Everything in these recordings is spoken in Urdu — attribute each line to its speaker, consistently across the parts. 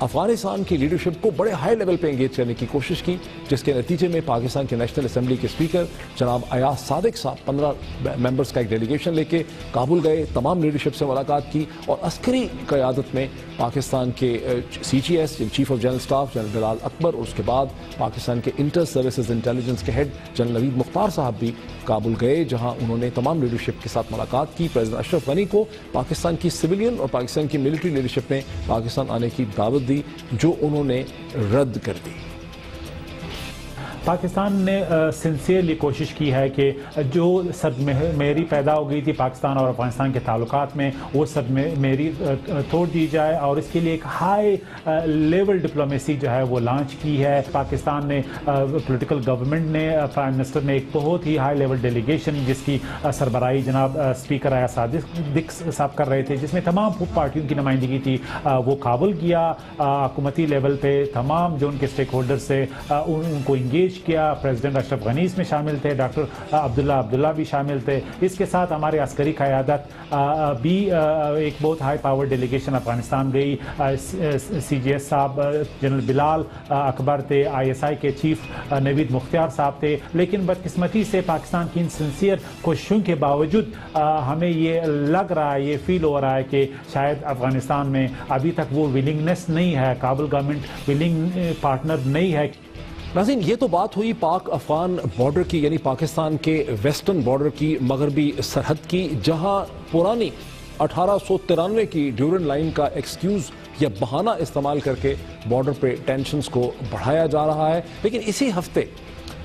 Speaker 1: افغانستان کی لیڈرشپ کو بڑے ہائی لیول پہ انگیج کرنے کی کوشش کی، جس کے نتیجے میں پاکستان کے نیشنل اسمبلی کے اسپیکر جناب ایاز صادق صاحب 15 ممبرز کا ایک ڈیلیگیشن لے کے کابل گئے، تمام لیڈرشپ سے ملاقات کی، اور عسکری قیادت میں پاکستان کے CGS chief of general staff general Bilal Akbar, اور اس کے بعد پاکستان کے انٹر سروسز انٹیلیجنس کے ہیڈ جنرل نوید مختار صاحب بھی کابل گئے، جہاں انہوں نے تمام لیڈرشپ کے ساتھ ملاقات کی۔ پریزیڈنٹ اشرف غنی کو پاکستان کی سویلین اور پاکستان کی ملٹری لیڈرشپ نے پاکستان آنے کی دعوت دی، جو انہوں نے رد کر دی۔
Speaker 2: پاکستان نے سنسیئرلی کوشش کی ہے کہ جو صد مہری پیدا ہو گئی تھی پاکستان اور افغانستان کے تعلقات میں، وہ صد مہری توڑ دی جائے، اور اس کے لیے ایک ہائی لیول ڈپلومیسی جو ہے وہ لانچ کی ہے۔ پاکستان نے پولیٹیکل گورنمنٹ نے، پرائم منسٹر نے ایک بہت ہی ہائی لیول ڈیلیگیشن جس کی سربراہی جناب اسپیکر ایاز صادق صاحب کر رہے تھے، جس میں تمام پارٹیوں کی نمائندگی تھی، وہ کابل گیا، حکومتی لیول پہ تمام جو ان کے اسٹیک ہولڈر سے ان کو انگیج کیا۔ پریزیڈنٹ اشرف غنی اس میں شامل تھے، ڈاکٹر عبداللہ بھی شامل تھے۔ اس کے ساتھ ہمارے عسکری قیادت بھی ایک بہت ہائی پاور ڈیلیگیشن افغانستان گئی۔ CGS صاحب جنرل بلال اکبر تھے، ISI کے چیف نوید مختار صاحب تھے، لیکن بدقسمتی سے پاکستان کی ان سنسیئر کوششوں کے باوجود ہمیں یہ لگ رہا ہے، یہ فیل ہو رہا ہے کہ شاید افغانستان میں ابھی تک وہ ولنگنس نہیں ہے، کابل گورنمنٹ ولنگ پارٹنر نہیں ہے۔
Speaker 1: ناظرین، یہ تو بات ہوئی پاک افغان بارڈر کی، یعنی پاکستان کے ویسٹرن بارڈر کی مغربی سرحد کی، جہاں پرانی 1893 کی ڈیورنڈ لائن کا ایکسکیوز یا بہانہ استعمال کر کے بارڈر پہ ٹینشنز کو بڑھایا جا رہا ہے۔ لیکن اسی ہفتے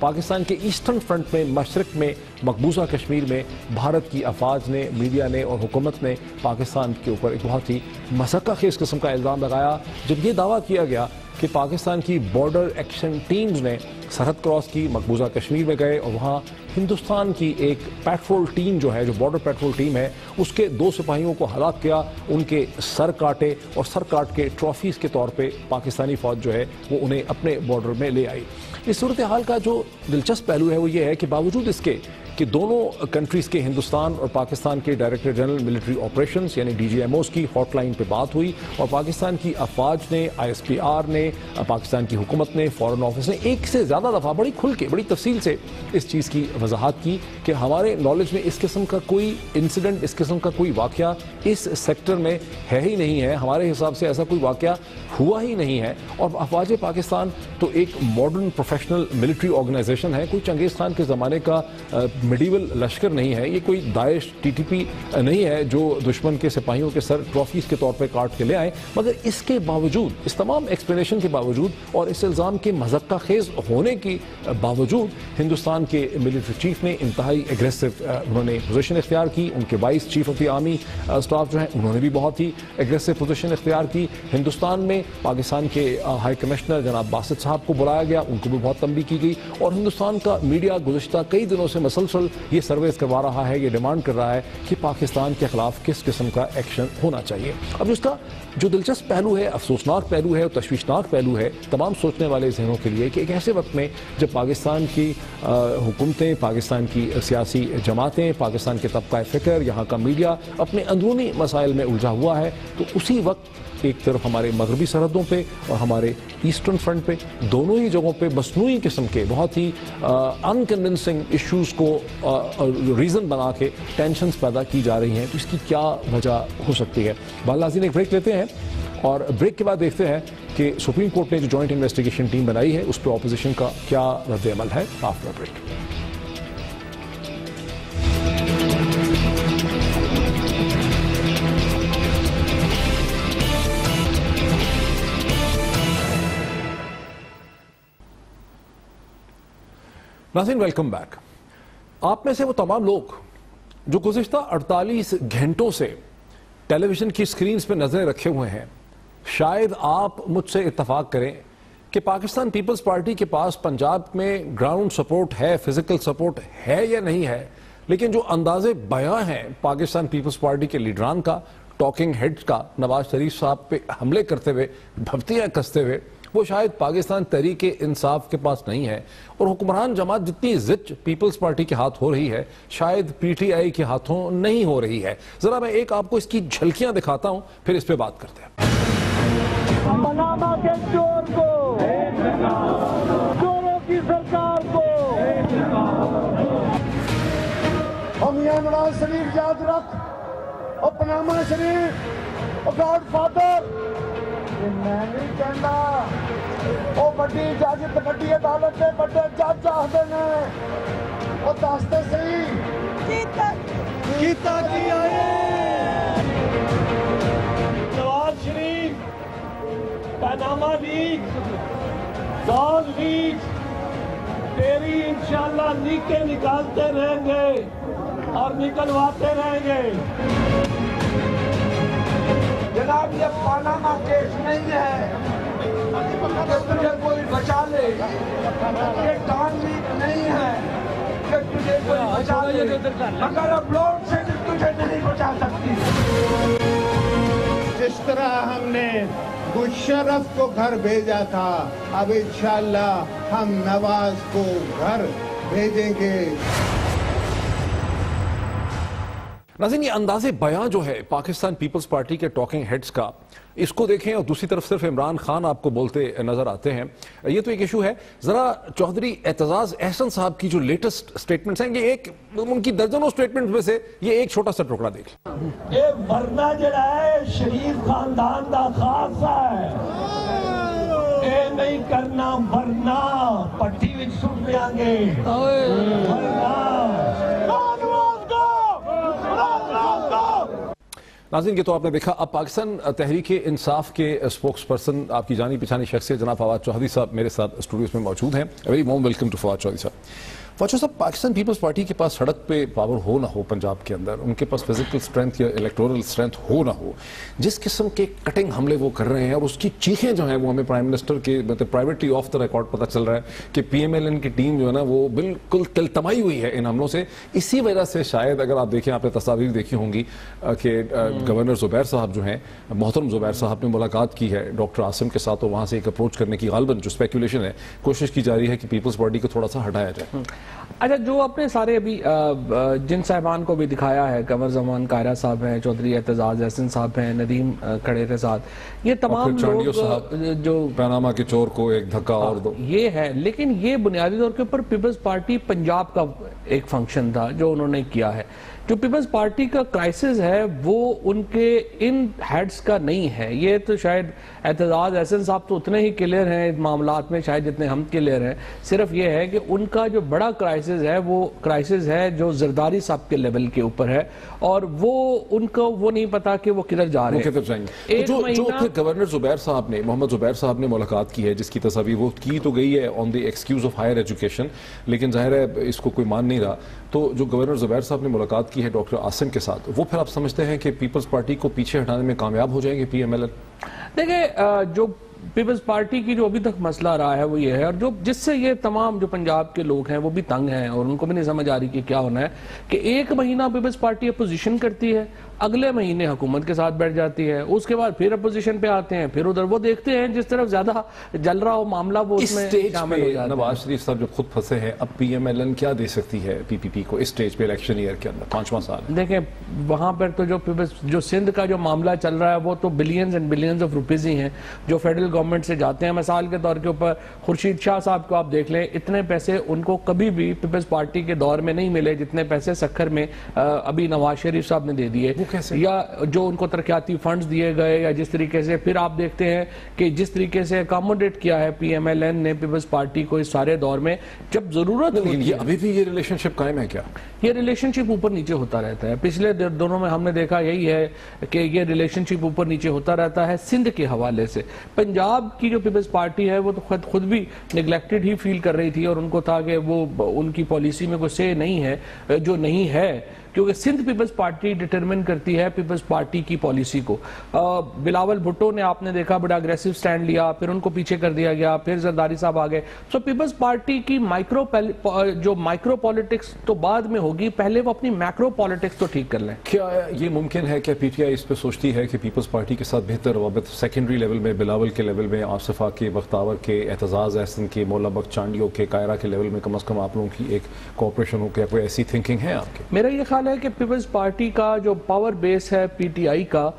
Speaker 1: پاکستان کے ایسٹرن فرنٹ میں، مشرق میں، مقبوضہ کشمیر میں بھارت کی افواج نے، میڈیا نے اور حکومت نے پاکستان کے اوپر ایک بہت ہی مذہقہ خیز قسم کا الزام لگایا، جب یہ دعویٰ کیا گیا کہ پاکستان کی بارڈر ایکشن ٹیمز نے سرحد کراس کی، مقبوضہ کشمیر میں گئے، اور وہاں ہندوستان کی ایک پیٹرول ٹیم جو ہے، جو بارڈر پیٹرول ٹیم ہے، اس کے 2 سپاہیوں کو ہلاک کیا، ان کے سر کاٹے، اور سر کاٹ کے ٹرافیز کے طور پہ پاکستانی فوج جو ہے وہ انہیں اپنے بارڈر میں لے آئی۔ اس صورتحال کا جو دلچسپ پہلو ہے وہ یہ ہے کہ باوجود اس کے کہ دونوں کنٹریز کے، ہندوستان اور پاکستان کے ڈائریکٹر جنرل ملٹری آپریشنز یعنی DGMOs کی ہاٹ لائن پہ بات ہوئی، اور پاکستان کی افواج نے، ISPR نے، پاکستان کی حکومت نے، فارن آفس نے ایک سے زیادہ دفعہ بڑی کھل کے، بڑی تفصیل سے اس چیز کی وضاحت کی کہ ہمارے نالج میں اس قسم کا کوئی انسیڈنٹ، اس قسم کا کوئی واقعہ اس سیکٹر میں ہے ہی نہیں ہے، ہمارے حساب سے ایسا کوئی واقعہ ہوا ہی نہیں ہے۔ اور افواج پاکستان تو ایک ماڈرن پروفیشنل ملٹری آرگنائزیشن ہے، کوئی چنگیز خان کے زمانے کا میڈیول لشکر نہیں ہے، یہ کوئی داعش TTP نہیں ہے جو دشمن کے سپاہیوں کے سر ٹرافیز کے طور پہ کاٹ کے لے آئے۔ مگر اس کے باوجود، اس تمام ایکسپلینیشن کے باوجود اور اس الزام کے مذہقہ خیز ہونے کی باوجود، ہندوستان کے ملٹری چیف نے انتہائی ایگریسو انہوں نے پوزیشن اختیار کی، ان کے vice chief of the army staff جو ہیں انہوں نے بھی بہت ہی ایگریسو پوزیشن اختیار کی۔ ہندوستان میں پاکستان کے ہائی کمشنر جناب باسط صاحب کو بلایا گیا، ان کو بھی بہت تنبیہ کی گئی، اور ہندوستان کا میڈیا گزشتہ کئی دنوں سے مسلسل یہ سرویز کروا رہا ہے، یہ ڈیمانڈ کر رہا ہے کہ پاکستان کے خلاف کس قسم کا ایکشن ہونا چاہیے۔ اب اس کا جو دلچسپ پہلو ہے، افسوسناک پہلو ہے اور تشویشناک پہلو ہے تمام سوچنے والے ذہنوں کے لیے، کہ ایک ایسے وقت میں جب پاکستان کی حکومتیں، پاکستان کی سیاسی جماعتیں، پاکستان کے طبقہ فکر، یہاں کا میڈیا اپنے اندرونی مسائل میں الجھا ہوا ہے، تو اسی وقت ایک طرف ہمارے مغربی سرحدوں پہ اور ہمارے ایسٹرن فرنٹ پہ، دونوں ہی جگہوں پہ مصنوعی قسم کے بہت ہی انکنونسنگ ایشوز کو ریزن بنا کے ٹینشنز پیدا کی جا رہی ہیں۔ تو اس کی کیا وجہ ہو سکتی ہے؟ ناظرین، ایک بریک لیتے ہیں، اور بریک کے بعد دیکھتے ہیں کہ سپریم کورٹ نے جو جوائنٹ انویسٹیگیشن ٹیم بنائی ہے اس پہ اپوزیشن کا کیا رد عمل ہے۔ After break. ناظرین، ویلکم بیک۔ آپ میں سے وہ تمام لوگ جو گزشتہ 48 گھنٹوں سے ٹیلی ویژن کی سکرینز پہ نظریں رکھے ہوئے ہیں، شاید آپ مجھ سے اتفاق کریں کہ پاکستان پیپلز پارٹی کے پاس پنجاب میں گراؤنڈ سپورٹ ہے، فزیکل سپورٹ ہے یا نہیں ہے، لیکن جو انداز بیاں ہیں پاکستان پیپلز پارٹی کے لیڈران کا، ٹاکنگ ہیڈ کا، نواز شریف صاحب پہ حملے کرتے ہوئے، بھبتیاں کستے ہوئے، وہ شاید پاکستان تحریک انصاف کے پاس نہیں ہے، اور حکمران جماعت جتنی زچ پیپلز پارٹی کے ہاتھ ہو رہی ہے شاید PTI کے ہاتھوں نہیں ہو رہی ہے۔ ذرا میں ایک آپ کو اس کی جھلکیاں دکھاتا ہوں، پھر اس پہ بات کرتے ہیں۔
Speaker 3: پاناما کے چور کو، چوروں کی سرکار کو.
Speaker 4: اور میاں نواز شریف یاد رکھ، اور پاناما شریف، اور گاڈ فادر، میں نہیں کہنا وہ بڑی اجازت بڑی عدالت میں بڑے جج چاہتے ہیں، وہ دستے صحیح کیتا کیا ہے.
Speaker 3: Nawaz Sharif, Panama leak, Dawn leak, تیری انشاءاللہ لیکیں نکالتے رہیں گے اور نکلواتے رہیں گے.
Speaker 4: جناب یہ پاناما کیس نہیں ہے کہ تجھے کوئی بچا لے، یہ ڈان لیک نہیں ہے کہ تجھے کوئی بچا لے، مگر اب لوڈ سے تجھے نہیں بچا سکتی.
Speaker 5: جس طرح ہم نے مشرف کو گھر بھیجا تھا، اب انشاءاللہ ہم نواز کو گھر بھیجیں گے.
Speaker 1: ناظرین، یہ انداز بیان جو ہے پاکستان پیپلز پارٹی کے ٹاکنگ ہیڈز کا، اس کو دیکھیں اور دوسری طرف صرف عمران خان آپ کو بولتے نظر آتے ہیں. یہ تو ایک ایشو ہے. ذرا چودھری اعتزاز احسن صاحب کی جو لیٹسٹ سٹیٹمنٹس ہیں، یہ ایک ان کی درجنوں سٹیٹمنٹس میں سے یہ ایک چھوٹا سا ٹکڑا دیکھ لیں.
Speaker 3: یہ ورنہ جڑا ہے شریف خاندان دا خاصہ ہے، اے نہیں کرنا ورنہ پٹی وچ سٹ دیاں گے.
Speaker 1: ناظرین، یہ تو آپ نے دیکھا. اب پاکستان تحریک انصاف کے اسپوکس پرسن، آپ کی جانی پہچانی شخصیت جناب فواد چودھری صاحب میرے ساتھ اسٹوڈیوز میں موجود ہیں. Very warm welcome to Fawad Chaudhry صاحب. فواد صاحب، پاکستان پیپلز پارٹی کے پاس سڑک پہ پاور ہو نہ ہو، پنجاب کے اندر ان کے پاس فزیکل اسٹرینتھ یا الیکٹورل اسٹرینتھ ہو نہ ہو، جس قسم کے کٹنگ حملے وہ کر رہے ہیں اور اس کی چیخیں جو ہیں وہ ہمیں پرائم منسٹر کے مطلب پرائیویٹلی آف دا ریکارڈ پتہ چل رہا ہے کہ پی ایم ایل این کی ٹیم جو ہے نا وہ بالکل تلتمائی ہوئی ہے ان حملوں سے. اسی وجہ سے شاید اگر آپ دیکھیں، آپ نے تصاویر دیکھی ہوں گی کہ گورنر زبیر صاحب جو ہیں، محترم زبیر صاحب نے ملاقات کی ہے ڈاکٹر عاصم کے ساتھ، اور وہاں سے ایک اپروچ کرنے کی غالباً جو اسپیکولیشن ہے کوشش کی جا رہی ہے کہ پیپلز پارٹی کو تھوڑا سا ہٹایا جائے.
Speaker 6: اچھا، جو اپنے سارے ابھی جن صاحبان کو بھی دکھایا ہے، قمر زمان قاہرہ صاحب ہیں، چودھری اعتزاز احسن صاحب ہیں، ندیم کھڑے تھے ساتھ، یہ تمام لوگ جو
Speaker 1: پاناما کے چور کو ایک دھکا اور دو،
Speaker 6: یہ ہے. لیکن یہ بنیادی طور کے اوپر پیپلز پارٹی پنجاب کا ایک فنکشن تھا جو انہوں نے کیا ہے. جو پیپلز پارٹی کا کرائسس ہے وہ ان کے ان ہیڈز کا نہیں ہے. یہ تو شاید اعتزاز احسن صاحب تو اتنے ہی کلیئر ہیں اس معاملات میں شاید جتنے ہم کلیئر ہیں. صرف یہ ہے کہ ان کا جو بڑا کرائسس ہے وہ کرائسس ہے جو زرداری صاحب کے لیول کے اوپر ہے، اور وہ ان کو وہ نہیں پتا کہ وہ کدھر جا رہے ہیں.
Speaker 1: جو پھر گورنر زبیر صاحب نے، محمد زبیر صاحب نے ملاقات کی ہے، جس کی تصاویر وہ کی تو گئی ہے آن دی ایکسکیوز آف ہائر ایجوکیشن، لیکن ظاہر ہے اس کو کوئی مان نہیں رہا. تو جو گورنر زبیر صاحب نے ملاقات کی ہے ڈاکٹر عاصم کے ساتھ، وہ پھر آپ سمجھتے ہیں کہ پیپلز پارٹی کو پیچھے ہٹانے میں کامیاب ہو جائیں گے پی ایم ایل این؟
Speaker 6: دیکھیں، جو پیپلز پارٹی کی جو ابھی تک مسئلہ رہا ہے وہ یہ ہے، اور جو جس سے یہ تمام جو پنجاب کے لوگ ہیں وہ بھی تنگ ہیں اور ان کو بھی نہیں سمجھ آ رہی کہ کیا ہونا ہے، کہ ایک مہینہ پیپلز پارٹی اپوزیشن کرتی ہے، اگلے مہینے حکومت کے ساتھ بیٹھ جاتی ہے، اس کے بعد پھر اپوزیشن پہ آتے ہیں، پھر ادھر وہ دیکھتے ہیں جس طرف زیادہ جل رہا ہو معاملہ وہ اس میں شامل ہو جاتے ہیں.
Speaker 1: نواز شریف صاحب جب خود پھنسے ہیں، اب پی ایم ایل این کیا دے سکتی ہے پی پی پی کو اس سٹیج پہ الیکشن ایئر کے اندر 5واں سال؟
Speaker 6: دیکھیں، وہاں پر تو جو سندھ کا جو معاملہ چل رہا ہے وہ تو billions and billions of rupees ہی ہیں جو فیڈرل گورنمنٹ سے جاتے ہیں. مثال کے طور کے اوپر خورشید شاہ صاحب کو آپ دیکھ لیں، اتنے پیسے ان کو کبھی بھی پیپلز پارٹی کے دور میں نہیں ملے جتنے پیسے سکھر میں ابھی نواز شریف صاحب نے دے دیے، یا جو ان کو ترقیاتی فنڈز دیے گئے، یا جس طریقے سے پھر آپ دیکھتے ہیں کہ جس طریقے سے اکاموڈیٹ کیا ہے پی ایم ایل این نے پیپلز پارٹی کو اس سارے دور میں جب ضرورت ہوتی ہے.
Speaker 1: ابھی بھی یہ ریلیشن شپ قائم ہے کیا؟
Speaker 6: یہ ریلیشن شپ اوپر نیچے ہوتا رہتا ہے. پچھلے دونوں میں ہم نے دیکھا یہی ہے کہ یہ ریلیشن شپ اوپر نیچے ہوتا رہتا ہے. سندھ کے حوالے سے پنجاب کی جو پیپلز پارٹی ہے وہ تو خود بھی نیگلیکٹڈ ہی فیل کر رہی تھی، اور ان کو تھا کہ وہ ان کی پالیسی میں کوئی سے نہیں ہے جو نہیں ہے، کیونکہ سندھ پیپلز پارٹی ڈیٹرمن کرتی ہے پیپلز پارٹی کی پالیسی کو. بلاول بھٹو نے آپ نے دیکھا بڑا اگریسو سٹینڈ لیا، پھر ان کو پیچھے کر دیا گیا، پھر زرداری صاحب آ گئے. سو پیپلز پارٹی کی جو مائکرو پالیٹکس تو بعد میں ہوگی، پہلے وہ اپنی میکرو پالیٹکس تو ٹھیک کر لیں.
Speaker 1: کیا یہ ممکن ہے کہ پی ٹی آئی اس پہ سوچتی ہے کہ پیپلز پارٹی کے ساتھ بہتر روابط سیکنڈری لیول میں، بلاول کے لیول میں، آصفہ کے، بختاور کے، اعتزاز احسن کے، مولا بخت چانڈیوں کے، قاہرہ کے لیول میں کم از کم آپ لوگوں کی ایک کوآپریشن ہو؟ کیا کوئی ایسی تھنکنگ ہے آپ کی؟
Speaker 6: میرا یہ خیال ہے کہ پیپلز پارٹی کا جو پاور بیس ہے پی ٹی آئی کا،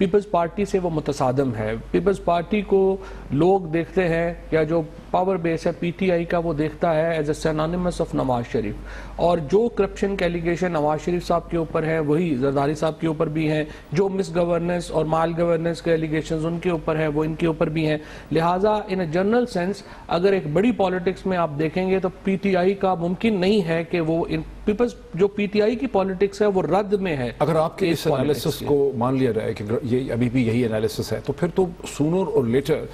Speaker 6: پیپلز پارٹی سے وہ متصادم ہے. پیپلز پارٹی کو لوگ دیکھتے ہیں یا جو پاور بیس ہے پی ٹی آئی کا وہ دیکھتا ہے as a synonyms of Nawaz Sharif, اور جو کرپشن کے ایلیگیشن نواز شریف صاحب کے اوپر ہیں وہی زرداری صاحب کے اوپر بھی ہیں, جو مس گورننس اور مال گورننس کے ایلیگیشنز ان کے اوپر ہیں وہ ان کے اوپر بھی ہیں. لہٰذا ان اے جنرل سینس اگر ایک بڑی پالیٹکس میں آپ دیکھیں گے تو پی ٹی آئی کا ممکن نہیں ہے کہ وہ پیپلز جو پی ٹی آئی کی پالیٹکس ہے وہ رد میں ہے.
Speaker 1: اگر آپ کے اس انالیسس کو مان لیا جائے کہ یہ ابھی بھی یہی انالیسس ہے تو پھر تو سونر اور لیٹر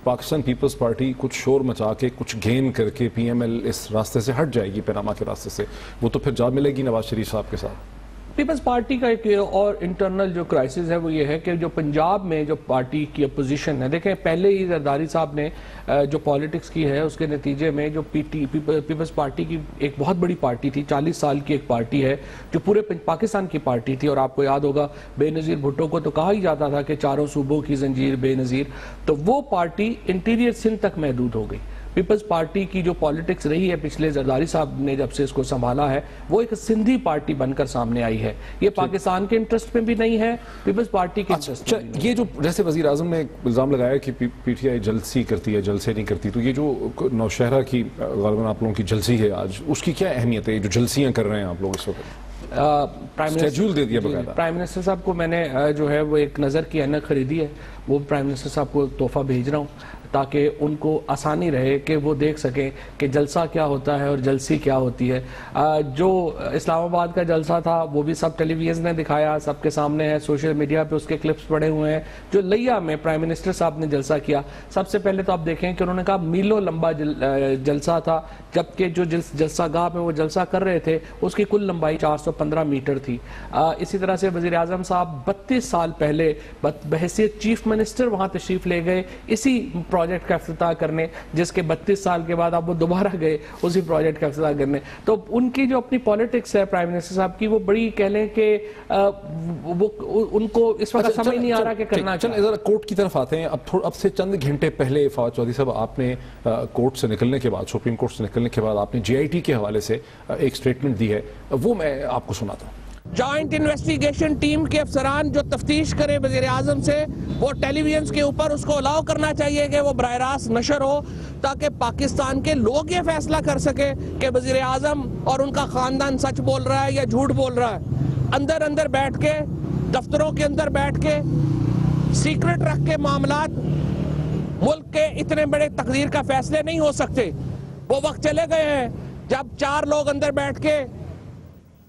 Speaker 1: پاکستان پیپلز پارٹی کچھ شور مچا کے کچھ گین کر کے پی ایم ایل اس راستے سے ہٹ جائے گی, پیناما کے راستے سے, وہ تو پھر جا ملے گی نواز شریف صاحب کے ساتھ.
Speaker 6: پیپلز پارٹی کا ایک اور انٹرنل جو کرائسس ہے وہ یہ ہے کہ جو پنجاب میں جو پارٹی کی اپوزیشن ہے, دیکھیں پہلے ہی زرداری صاحب نے جو پالیٹکس کی ہے اس کے نتیجے میں جو پیپلز پارٹی کی ایک بہت بڑی پارٹی تھی, 40 سال کی ایک پارٹی ہے جو پورے پاکستان کی پارٹی تھی, اور آپ کو یاد ہوگا بے نظیر بھٹو کو تو کہا ہی جاتا تھا کہ چاروں صوبوں کی زنجیر بے نظیر, تو وہ پارٹی انٹیریئر سندھ تک محدود ہو گئی. پیپلز پارٹی کی جو پالیٹکس رہی ہے پچھلے زرداری صاحب نے جب سے اس کو سنبھالا ہے وہ ایک سندھی پارٹی بن کر سامنے آئی ہے. یہ پاکستان کے انٹرسٹ میں بھی نہیں ہے, پیپلز پارٹی کے انٹرسٹ میں بھی.
Speaker 1: یہ جو جیسے وزیر اعظم نے الزام لگایا کہ پی ٹی آئی جلسی کرتی ہے, جلسے نہیں کرتی, تو یہ جو نوشہرہ کی غالباً آپ لوگوں کی جلسی ہے آج, اس کی کیا اہمیت ہے, یہ جو جلسیاں کر رہے ہیں آپ لوگ اس وقت؟
Speaker 6: پرائم منسٹر صاحب کو میں نے جو ہے وہ ایک نظر کی اینک خریدی ہے, وہ پرائم منسٹر صاحب کو تحفہ بھیج رہا ہوں تاکہ ان کو آسانی رہے کہ وہ دیکھ سکیں کہ جلسہ کیا ہوتا ہے اور جلسی کیا ہوتی ہے. جو اسلام آباد کا جلسہ تھا وہ بھی سب ٹیلی ویژن نے دکھایا, سب کے سامنے ہے, سوشل میڈیا پہ اس کے کلپس پڑے ہوئے ہیں. جو لیا میں پرائم منسٹر صاحب نے جلسہ کیا, سب سے پہلے تو آپ دیکھیں کہ انہوں نے کہا میلوں لمبا جلسہ تھا, جبکہ جو جلسہ گاہ میں وہ جلسہ کر رہے تھے اس کی کل لمبائی 415 میٹر تھی. اسی طرح سے وزیر اعظم صاحب 32 سال پہلے بحیثیت چیف منسٹر وہاں تشریف لے گئے اسی پروجیکٹ کا افتتاح کرنے, جس کے 32 سال کے بعد اب وہ دوبارہ گئے اسی پروجیکٹ کا افتتاح کرنے. تو ان کی جو اپنی پالیٹکس ہے پرائم منسٹر صاحب کی, وہ بڑی کہہ لیں کہ وہ ان کو اس وقت سمجھ نہیں آ رہا کہ کرنا کیا.
Speaker 1: چل ذرا کورٹ کی طرف آتے ہیں. اب سے چند گھنٹے پہلے فواد چودھری صاحب آپ نے کورٹ سے نکلنے کے بعد, سپریم کورٹ سے نکلنے کے بعد آپ نے جے آئی ٹی کے حوالے سے ایک سٹیٹمنٹ دی ہے, وہ میں آپ کو سناتا ہوں.
Speaker 6: جوائنٹ انویسٹیگیشن ٹیم کے افسران جو تفتیش کرے وزیر اعظم سے, وہ ٹیلی ویژن کے اوپر اس کو الاؤ کرنا چاہیے کہ وہ براہ راست نشر ہو, تاکہ پاکستان کے لوگ یہ فیصلہ کر سکے کہ وزیر اعظم اور ان کا خاندان سچ بول رہا ہے یا جھوٹ بول رہا ہے. اندر بیٹھ کے, دفتروں کے اندر بیٹھ کے سیکرٹ رکھ کے معاملات, ملک کے اتنے بڑے تقدیر کا فیصلے نہیں ہو سکتے. وہ وقت چلے گئے ہیں جب 4 لوگ اندر بیٹھ کے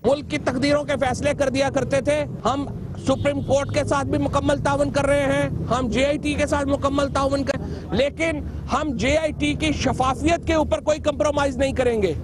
Speaker 6: ملک کی تقدیروں کے فیصلے کر دیا کرتے تھے. ہم سپریم کورٹ کے ساتھ بھی مکمل تعاون کر رہے ہیں, ہم جے آئی ٹی کے ساتھ مکمل تعاون کر, لیکن ہم جے آئی ٹی کی شفافیت کے اوپر کوئی کمپرومائز نہیں کریں گے.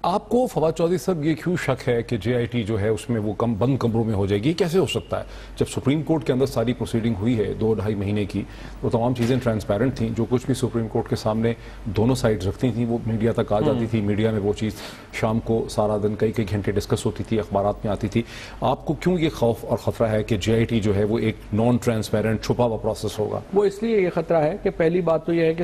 Speaker 1: آپ کو فواد چودھری صاحب یہ کیوں شک ہے کہ جے آئی ٹی جو ہے اس میں وہ بند کمروں میں ہو جائے گی؟ کیسے ہو سکتا ہے جب سپریم کورٹ کے اندر ساری پروسیڈنگ ہوئی ہے 2-2.5 مہینے کی, وہ تمام چیزیں ٹرانسپیرنٹ تھیں, جو کچھ بھی سپریم کورٹ کے سامنے دونوں سائڈز رکھتی تھیں وہ میڈیا تک آ جاتی تھی, میڈیا میں وہ چیز شام کو سارا دن کئی گھنٹے ڈسکس ہوتی تھی, اخبارات میں آتی تھی. آپ کو کیوں یہ خوف اور خطرہ ہے کہ جے آئی ٹی جو ہے وہ ایک نان ٹرانسپیرنٹ چھپا ہوا پروسیس ہوگا؟
Speaker 6: وہ اس لیے یہ خطرہ ہے کہ پہلی بات تو یہ ہے کہ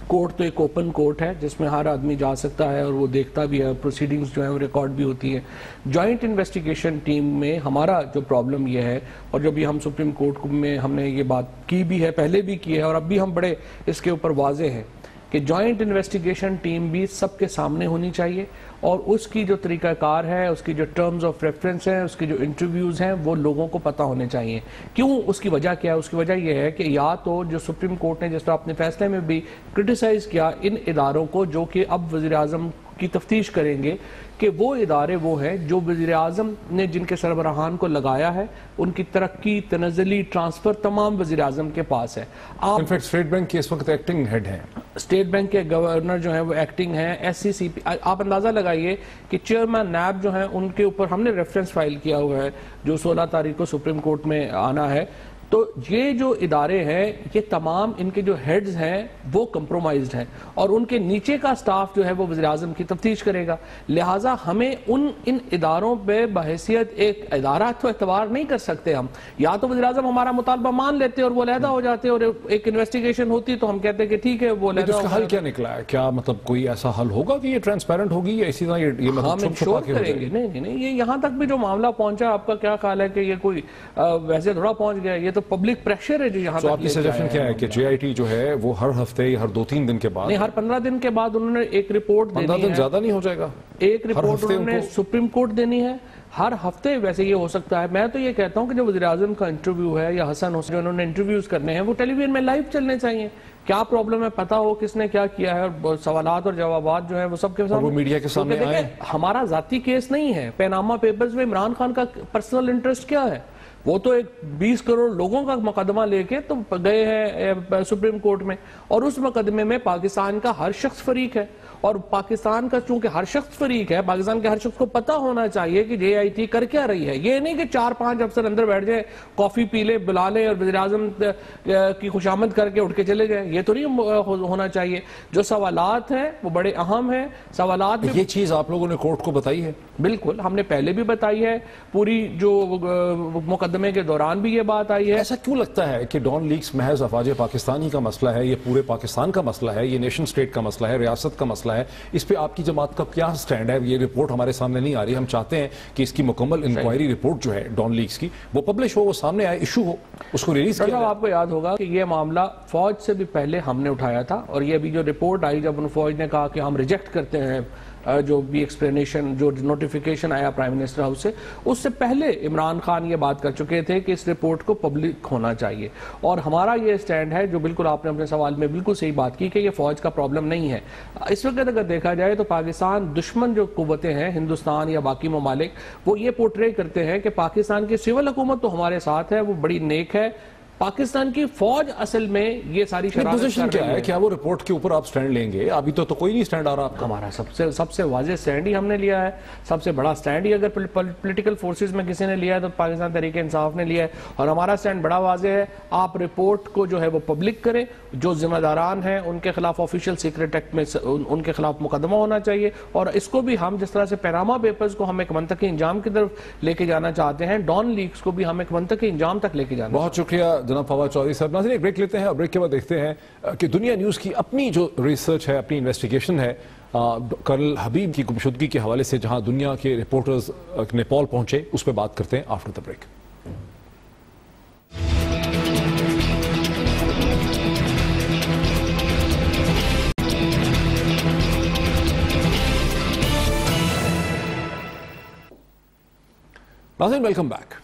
Speaker 6: کورٹ تو ایک اوپن کورٹ ہے جس میں ہر آدمی جا سکتا ہے اور وہ دیکھتا بھی ہے, پروسیڈنگز جو ہیں وہ ریکارڈ بھی ہوتی ہیں. جوائنٹ انویسٹیگیشن ٹیم میں ہمارا جو پرابلم یہ ہے, اور جو بھی ہم سپریم کورٹ میں ہم نے یہ بات کی بھی ہے, پہلے بھی کی ہے, اور اب بھی ہم بڑے اس کے اوپر واضح ہیں کہ جوائنٹ انویسٹیگیشن ٹیم بھی سب کے سامنے ہونی چاہیے, اور اس کی جو طریقہ کار ہے, اس کی جو ٹرمز آف ریفرنس ہیں, اس کی جو انٹرویوز ہیں, وہ لوگوں کو پتہ ہونے چاہیے. کیوں؟ اس کی وجہ کیا ہے؟ اس کی وجہ یہ ہے کہ یا تو جو سپریم کورٹ نے جس طرح اپنے فیصلے میں بھی کرٹیسائز کیا ان اداروں کو جو کہ اب وزیر اعظم کی تفتیش کریں گے, کہ وہ ادارے وہ ہیں جو وزیر اعظم نے جن کے سربراہان کو لگایا ہے, ان کی ترقی, تنزلی, ٹرانسفر تمام وزیر اعظم کے پاس ہے.
Speaker 1: انفیکٹ اسٹیٹ بینک کے اس وقت ایکٹنگ ہیڈ ہیں,
Speaker 6: اسٹیٹ بینک کے گورنر جو ہیں وہ ایکٹنگ ہیں, ایس سی سی پی. آپ اندازہ لگائیے کہ چیئرمین نیب جو ہیں ان کے اوپر ہم نے ریفرنس فائل کیا ہوا ہے جو 16 تاریخ کو سپریم کورٹ میں آنا ہے. تو یہ جو ادارے ہیں یہ تمام ان کے جو ہیڈز ہیں وہ کمپرومائزڈ ہیں, اور ان کے نیچے کا سٹاف جو ہے وہ وزیر اعظم کی تفتیش کرے گا. لہٰذا ہمیں ان اداروں پہ بحیثیت ایک ادارہ تو اعتبار نہیں کر سکتے ہم. یا تو وزیر اعظم ہمارا مطالبہ مان لیتے اور وہ علیحدہ ہو جاتے, اور ایک انویسٹیگیشن ہوتی تو ہم کہتے کہ ٹھیک ہے وہ علیحدہ.
Speaker 1: اس کا حل کیا نکلا ہے؟ کیا مطلب کوئی ایسا حل ہوگا کہ یہ ٹرانسپیرنٹ ہوگی یا اسی طرح یہ
Speaker 6: ہم انشور کریں گے؟ نہیں, یہ یہاں تک بھی جو معاملہ پہنچا, آپ کا کیا خیال ہے کہ یہ کوئی ویسے تھوڑا پہنچ گیا؟ یہ تو پبلک پریشر ہے جو یہاں
Speaker 1: تو آپ کی سجیشن کیا ہے کہ جے آئی ٹی جو ہے وہ ہر ہفتے یا ہر 2-3 دن کے بعد
Speaker 6: نہیں، ہر 15 دن کے بعد انہوں نے ایک رپورٹ دینی ہے.
Speaker 1: 15 دن زیادہ نہیں ہو جائے گا؟
Speaker 6: ایک رپورٹ انہوں نے سپریم کورٹ دینی ہے ہر ہفتے. ویسے یہ ہو سکتا ہے، میں تو یہ کہتا ہوں کہ جو وزیر اعظم کا انٹرویو ہے یا حسن حسین جو انہوں نے انٹرویوز کرنے ہیں وہ ٹیلی ویژن میں لائیو چلنے چاہیے. کیا پرابلم ہے پتا ہو کس نے کیا کیا ہے، اور سوالات اور جوابات جو ہیں وہ سب کے سامنے،
Speaker 1: وہ میڈیا کے سامنے آئے.
Speaker 6: ہمارا ذاتی کیس نہیں ہے. پیناما پیپرز میں عمران خان کا پرسنل انٹرسٹ کیا ہے؟ وہ تو ایک 20 کروڑ لوگوں کا مقدمہ لے کے تو گئے ہیں سپریم کورٹ میں، اور اس مقدمے میں پاکستان کا ہر شخص فریق ہے. اور پاکستان کا چونکہ ہر شخص فریق ہے، پاکستان کے ہر شخص کو پتا ہونا چاہیے کہ جے آئی ٹی کر کیا رہی ہے. یہ نہیں کہ 4-5 افسر اندر بیٹھ جائے، کافی پی لے، بلا لے اور وزیر اعظم کی خوشامد کر کے اٹھ کے چلے جائیں. یہ تو نہیں ہونا چاہیے. جو سوالات ہیں وہ بڑے اہم ہیں. سوالات میں
Speaker 1: یہ چیز آپ لوگوں نے کورٹ کو بتائی ہے؟
Speaker 6: بالکل، ہم نے پہلے بھی بتائی ہے. پوری جو مقدمے کے دوران بھی یہ بات آئی ہے.
Speaker 1: ایسا کیوں لگتا ہے کہ ڈان لیکس محض افواج پاکستانی کا مسئلہ ہے؟ یہ پورے پاکستان کا مسئلہ ہے، یہ نیشن سٹیٹ کا مسئلہ ہے، ریاست کا مسئلہ ہے. اس پہ آپ کی جماعت کا کیا سٹینڈ ہے؟ یہ رپورٹ ہمارے سامنے نہیں آ رہی. ہم چاہتے ہیں کہ اس کی مکمل انکوائری رپورٹ جو ہے ڈان لیکس کی وہ پبلش ہو، وہ سامنے آئے، ایشو ہو، اس کو ریلیز کیا جائے.
Speaker 6: آپ کو یاد ہوگا کہ یہ معاملہ فوج سے بھی پہلے ہم نے اٹھایا تھا، اور یہ بھی جو رپورٹ آئی جب فوج نے کہا کہ ہم ریجیکٹ کرتے ہیں جو بھی ایکسپلینیشن، جو نوٹیفیکیشن آیا پرائم منسٹر ہاؤس سے، اس سے پہلے عمران خان یہ بات کر چکے تھے کہ اس رپورٹ کو پبلک ہونا چاہیے. اور ہمارا یہ سٹینڈ ہے جو بالکل آپ نے اپنے سوال میں بالکل صحیح بات کی کہ یہ فوج کا پرابلم نہیں ہے. اس وقت اگر دیکھا جائے تو پاکستان دشمن جو قوتیں ہیں ہندوستان یا باقی ممالک، وہ یہ پورٹرے کرتے ہیں کہ پاکستان کی سول حکومت تو ہمارے ساتھ ہے، وہ بڑی نیک ہے. پاکستان کی فوج اصل میں یہ ساری
Speaker 1: پوزیشن کیا ہے؟ کیا وہ رپورٹ کے اوپر آپ سٹینڈ لیں گے؟ ابھی تو کوئی نہیں سٹینڈ آ رہا.
Speaker 6: ہمارا سب سے واضح سٹینڈ ہی ہم نے لیا ہے. سب سے بڑا سٹینڈ ہی اگر پولیٹیکل فورسز میں کسی نے لیا ہے تو پاکستان تحریک انصاف نے لیا ہے. اور ہمارا سٹینڈ بڑا واضح ہے. آپ رپورٹ کو جو ہے وہ پبلک کریں. جو ذمہ داران ہیں ان کے خلاف آفیشیل سیکرٹ ایکٹ میں ان کے خلاف مقدمہ ہونا چاہیے. اور اس کو بھی ہم جس طرح سے پیناما پیپرز کو ہم ایک منطقی انجام کی طرف لے کے جانا چاہتے ہیں، ڈان لیکس کو بھی ہم ایک منطقی انجام تک لے کے جانا.
Speaker 1: بہت شکریہ جناب فواد چودھری صاحب. ناظرین ایک بریک لیتے ہیں اور بریک کے بعد دیکھتے ہیں کہ دنیا نیوز کی اپنی جو ریسرچ ہے، اپنی انویسٹیگیشن ہے کرنل حبیب کی گمشدگی کے حوالے سے، جہاں دنیا کے رپورٹرز نیپال پہنچے، اس پہ بات کرتے ہیں آفٹر دا بریک. ناظرین ویلکم بیک.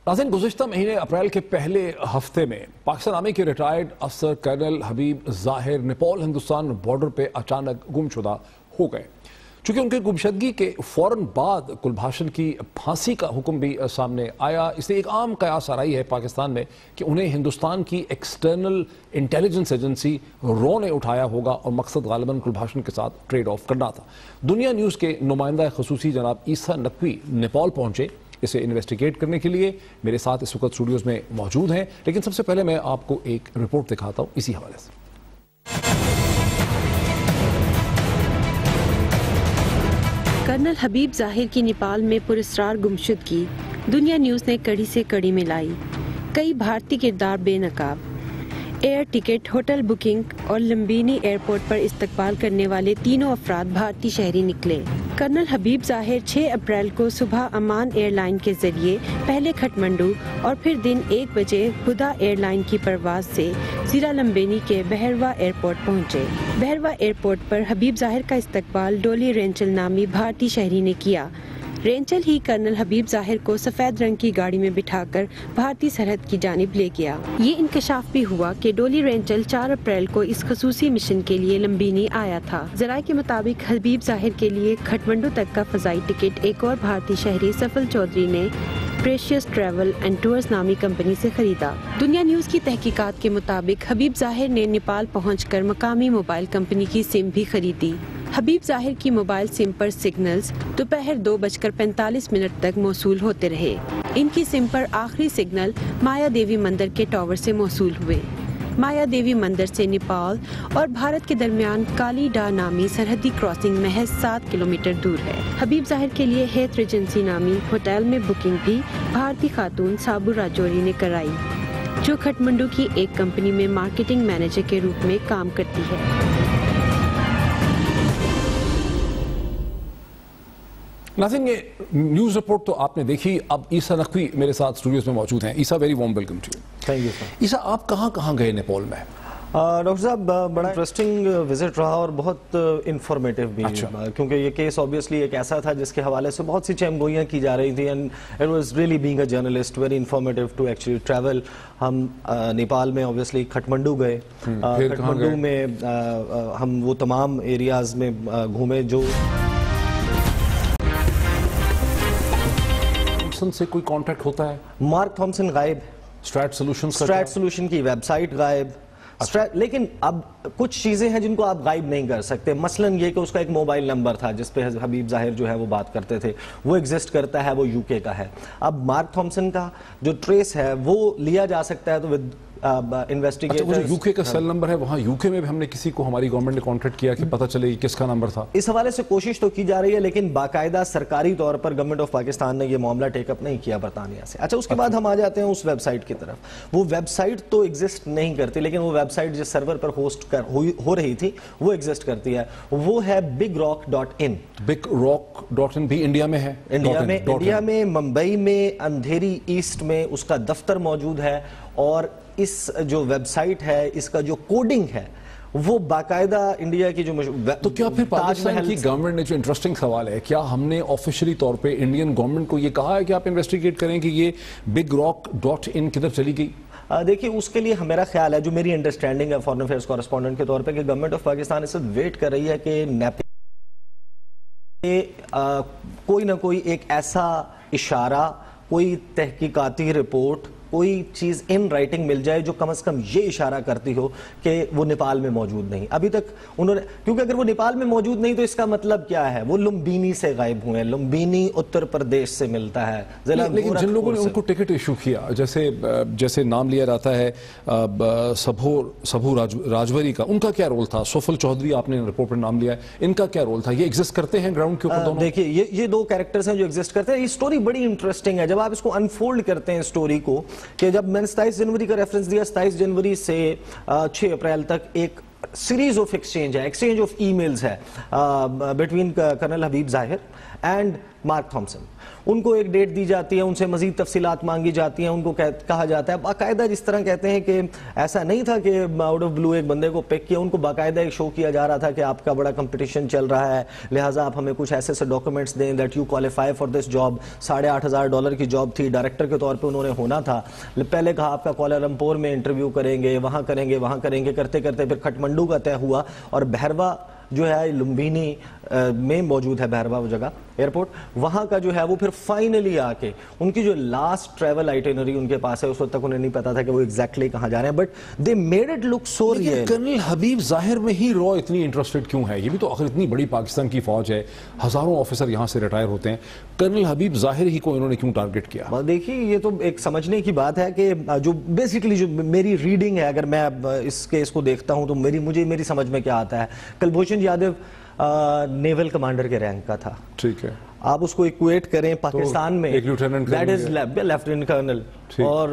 Speaker 1: ناظرین گزشتہ مہینے اپریل کے پہلے ہفتے میں پاکستان آرمی کے ریٹائرڈ افسر کرنل حبیب ظاہر نیپال ہندوستان بارڈر پہ اچانک گم شدہ ہو گئے. چونکہ ان کی گمشدگی کے فوراً بعد کلبھاشن کی پھانسی کا حکم بھی سامنے آیا، اس لیے ایک عام قیاس آرائی ہے پاکستان میں کہ انہیں ہندوستان کی ایکسٹرنل انٹیلیجنس ایجنسی رو نے اٹھایا ہوگا، اور مقصد غالباً کلبھاشن کے ساتھ ٹریڈ آف کرنا تھا. دنیا نیوز کے نمائندہ خصوصی جناب عیسیٰ نقوی نیپال پہنچے اسے انویسٹیگیٹ کرنے کے لیے. میرے ساتھ اس وقت اسٹوڈیوز میں موجود ہیں، لیکن سب سے پہلے میں آپ کو ایک رپورٹ دکھاتا ہوں اسی حوالے سے.
Speaker 7: کرنل حبیب ظاہر کی نیپال میں پراسرار گمشدگی دنیا نیوز نے کڑی سے کڑی ملائی. کئی بھارتی کردار بے نقاب. ایئر ٹکٹ، ہوٹل بکنگ اور لمبینی ایئرپورٹ پر استقبال کرنے والے تینوں افراد بھارتی شہری نکلے. کرنل حبیب ظاہر 6 اپریل کو صبح امان ایئر لائن کے ذریعے پہلے کھٹمنڈو اور پھر دن 1 بجے ہدا ایئر لائن کی پرواز سے ضلع لمبینی کے بہروا ایئرپورٹ پہنچے. بہروا ایئرپورٹ پر حبیب ظاہر کا استقبال ڈولی رینچل نامی بھارتی شہری نے کیا. رینچل ہی کرنل حبیب ظاہر کو سفید رنگ کی گاڑی میں بٹھا کر بھارتی سرحد کی جانب لے گیا. یہ انکشاف بھی ہوا کہ ڈولی رینچل 4 اپریل کو اس خصوصی مشن کے لیے لمبینی آیا تھا. ذرائع کے مطابق حبیب ظاہر کے لیے کھٹمنڈو تک کا فضائی ٹکٹ ایک اور بھارتی شہری سفل چودھری نے پریشیس ٹریول اینڈ ٹورز نامی کمپنی سے خریدا. دنیا نیوز کی تحقیقات کے مطابق حبیب ظاہر نے نیپال پہنچ کر مقامی موبائل کمپنی کی سم بھی خریدی. حبیب ظاہر کی موبائل سم پر سگنلز دوپہر 2:45 تک موصول ہوتے رہے. ان کی سم پر آخری سگنل مایا دیوی مندر کے ٹاور سے موصول ہوئے. مایا دیوی مندر سے نیپال اور بھارت کے درمیان کالی ڈا نامی سرحدی کراسنگ محض 7 کلومیٹر دور ہے. حبیب ظاہر کے لیے ہیت ریجنسی نامی ہوٹل میں بکنگ بھی بھارتی خاتون سابو راجوری نے کرائی، جو کھٹمنڈو کی ایک کمپنی میں مارکیٹنگ مینیجر کے روپ میں کام کرتی ہے.
Speaker 1: ناظرین یہ نیوز رپورٹ تو آپ نے دیکھی. اب عیسیٰ نقوی میرے ساتھ اسٹوڈیوز میں موجود ہیں. Isa very warm welcome to you.
Speaker 8: Thank you sir.
Speaker 1: Isa آپ کہاں کہاں گئے نیپال میں؟
Speaker 8: ڈاکٹر صاحب بڑا انٹرسٹنگ وزٹ رہا اور بہت انفارمیٹیو بھی, کیونکہ یہ کیس آبویسلی ایک ایسا تھا جس کے حوالے سے بہت سی چہمگوئیاں کی جا رہی تھیں, and it was really being a journalist very informative to actually travel. ہم نیپال میں آبویسلی کھٹمنڈو گئے, کھٹمنڈو میں ہم وہ تمام ایریاز میں گھومے جو
Speaker 1: سے کوئی کانٹیکٹ ہوتا ہے.
Speaker 8: مارک تھامسن غائب,
Speaker 1: اسٹریٹ
Speaker 8: سولوشن کی ویب سائٹ غائب, لیکن اب کچھ چیزیں ہیں جن کو آپ غائب نہیں کر سکتے. مثلا یہ کہ اس کا ایک موبائل نمبر تھا جس پہ حبیب ظاہر جو ہے وہ بات کرتے تھے, وہ ایگزسٹ کرتا ہے, وہ یو کے کا ہے. اب مارک تھامسن کا جو ٹریس ہے وہ لیا جا سکتا ہے تو ود انویسٹیگیٹرز.
Speaker 1: یو کے کا سیل نمبر ہے وہاں یو کے میں بھی ہم نے کسی کو ہماری گورنمنٹ نے کانٹیکٹ کیا کہ پتہ چلے کس کا نمبر تھا.
Speaker 8: اس حوالے سے کوشش تو کی جا رہی ہے, لیکن باقاعدہ سرکاری طور پر گورنمنٹ آف پاکستان نے یہ معاملہ ٹیک اپ نہیں کیا برطانیہ سے. اچھا, اس کے بعد ہم آ جاتے ہیں اس ویب سائٹ کی طرف. وہ ویب سائٹ تو ایگزسٹ نہیں کرتی, لیکن وہ ویب سائٹ جس سرور پر ہوسٹ ہو رہی تھی وہ ایگزسٹ کرتی ہے. وہ ہے bigrock.in.
Speaker 1: bigrock.in بھی انڈیا میں ہے.
Speaker 8: انڈیا میں ممبئی میں اندھیری ایسٹ میں اس کا دفتر موجود ہے, اور اس جو ویب سائٹ ہے اس کا جو کوڈنگ ہے وہ باقاعدہ انڈیا کی جو
Speaker 1: تو کیا پھر پاکستان کی گورنمنٹ نے, جو انٹرسٹنگ سوال ہے, کیا ہم نے آفیشلی طور پہ انڈین گورنمنٹ کو یہ کہا ہے کہ آپ انویسٹیگیٹ کریں کہ یہ bigrock.in کدھر چلی گئی؟
Speaker 8: دیکھیے, اس کے لیے میرا خیال ہے, جو میری انڈرسٹینڈنگ ہے فارن افیئرس کورسپونڈنٹ کے طور پہ, کہ گورنمنٹ آف پاکستان اس وقت ویٹ کر رہی ہے کہ کوئی نہ کوئی ایک ایسا اشارہ, کوئی تحقیقاتی رپورٹ, کوئی چیز ان رائٹنگ مل جائے جو کم از کم یہ اشارہ کرتی ہو کہ وہ نیپال میں موجود نہیں. ابھی تک انہوں نے, کیونکہ اگر وہ نیپال میں موجود نہیں تو اس کا مطلب کیا ہے, وہ لمبینی سے غائب ہوئے ہیں. لمبینی اتر پردیش سے ملتا ہے.
Speaker 1: لیکن جن لوگوں نے ان کو ٹکٹ ایشو کیا, جیسے نام لیا جاتا ہے سبھو راجوری کا, ان کا کیا رول تھا؟ سوفل چودھری آپ نے رپورٹ پر نام لیا ہے, ان کا کیا رول تھا؟ یہ ایگزسٹ کرتے ہیں گراؤنڈ کے اوپر دونوں؟
Speaker 8: دیکھیے, یہ دو کیریکٹرز ہیں جو ایگزسٹ کرتے ہیں. یہ سٹوری بڑی انٹرسٹنگ ہے جب آپ اس کو انفولڈ کرتے ہیں سٹوری کو, کہ جب میں نے 27 جنوری کا ریفرنس دیا, 27 جنوری سے 6 اپریل تک ایک series of exchange of emails ہے between colonel Habib Zahir and mark Thomson. ان کو ایک ڈیٹ دی جاتی ہے, ان سے مزید تفصیلات مانگی جاتی ہیں, ان کو کہا جاتا ہے باقاعدہ, جس طرح کہتے ہیں کہ ایسا نہیں تھا کہ آؤٹ آف بلو ایک بندے کو پک کیا, ان کو باقاعدہ ایک شو کیا جا رہا تھا کہ آپ کا بڑا کمپٹیشن چل رہا ہے, لہٰذا آپ ہمیں کچھ ایسے ڈاکومنٹس دیں that you qualify for this job. $8,500 کی جاب تھی, ڈائریکٹر کے طور پہ انہوں نے ہونا تھا. پہلے کہا آپ کا کوالالمپور میں انٹرویو کریں گے, وہاں کریں گے, کرتے پھر کھٹمنڈو کا طے ہوا, اور بہروا جو ہے لمبینی میں موجود ہے, بہروا وہ جگہ ایئرپورٹ, وہاں کا جو ہے وہ پھر فائنلی آ کے ان کی جو لاسٹ ٹریول آئٹنری ان کے پاس ہے, اس وقت تک انہیں نہیں پتا تھا کہ وہ ایگزیکٹلی کہاں جا رہے ہیں, but they made it look so real.
Speaker 1: Colonel Habib Zahir میں ہی رو اتنی انٹرسٹڈ کیوں ہے؟ یہ بھی تو آخر اتنی بڑی پاکستان کی فوج ہے, ہزاروں آفیسر یہاں سے ریٹائر ہوتے ہیں, کرنل حبیب ظاہر ہی کو انہوں نے کیوں ٹارگٹ کیا؟
Speaker 8: دیکھیے, یہ تو ایک سمجھنے کی بات ہے کہ جو بیسیکلی جو میری ریڈنگ ہے, اگر میں اس کیس کو دیکھتا ہوں تو میری سمجھ میں کیا آتا ہے, کلبھوشن یادو نیول کمانڈر کے رینک کا تھا.
Speaker 1: ٹھیک ہے,
Speaker 8: آپ اس کو ایکویٹ کریں پاکستان میں,
Speaker 1: ایک
Speaker 8: دیٹ از لیفٹیننٹ کرنل, اور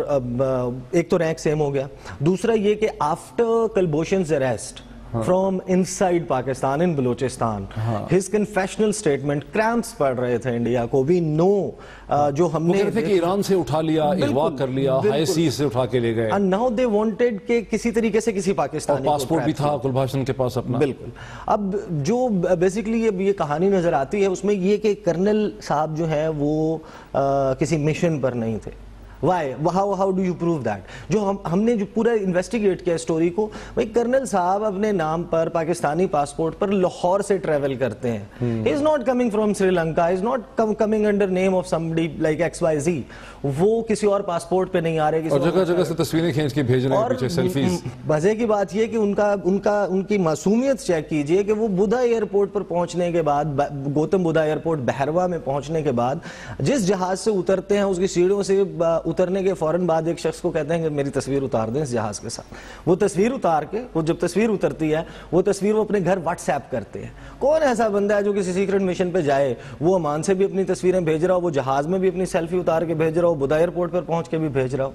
Speaker 8: ایک تو رینک سیم ہو گیا. دوسرا یہ کہ after Kulbhushan's arrest from inside Pakistan in Balochistan, his confessional statement, cramps پڑ رہے تھے انڈیا کو. We know جو ہم نے
Speaker 1: کہ ایران سے اٹھا لیا, اغوا کر لیا, ہائی سی سے اٹھا کے لے گئے,
Speaker 8: and now they wanted کہ کسی طریقے سے کسی پاکستانی کو,
Speaker 1: پاسپورٹ بھی تھا کلبھاشن کے پاس اپنا.
Speaker 8: بالکل. اب جو بیسیکلی یہ کہانی نظر آتی ہے اس میں یہ کہ کرنل صاحب جو ہیں وہ کسی مشن پر نہیں تھے. Why? How do you prove that? جو ہم نے جو پورا انویسٹیگیٹ کیا اسٹوری کو, بھائی کرنل صاحب اپنے نام پر پاکستانی پاسپورٹ پر لاہور سے ٹریول کرتے ہیں. He is not coming from Sri Lanka, he is not coming under name of somebody like XYZ. وہ کسی اور پاسپورٹ پہ نہیں آ رہے,
Speaker 1: اور جگہ جگہ سے تصویریں کھینچ کے بھیج رہے ہیں پیچھے سیلفیز.
Speaker 8: مزے کی بات یہ کہ ان کی معصومیت چیک کیجئے کہ وہ بدھا ایئرپورٹ پر پہنچنے کے بعد, گوتم بدھا ایئرپورٹ بہروا میں پہنچنے کے بعد, جس جہاز سے اترتے ہیں اس کی سیڑھیوں سے اترنے کے فوراً بعد ایک شخص کو کہتے ہیں کہ میری تصویر اتار دیں اس جہاز کے ساتھ. وہ تصویر اتار کے, وہ جب تصویر اترتی ہے وہ تصویر وہ اپنے گھر واٹس ایپ کرتے ہیں. کون ایسا بندہ ہے جو کسی سیکرٹ مشن پہ جائے, وہ عمان سے بھی اپنی تصویریں بھیج رہا ہو, وہ جہاز میں بھی اپنی سیلفی اتار کے بھیج رہا ہو, بدھا ایئرپورٹ پر پہنچ کے بھی بھیج رہا ہو.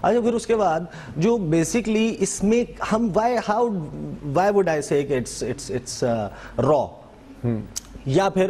Speaker 8: اچھا, پھر اس کے بعد جو بیسکلی اس میں ہم وائی وڈ آئی سے کہ اٹس را, یا پھر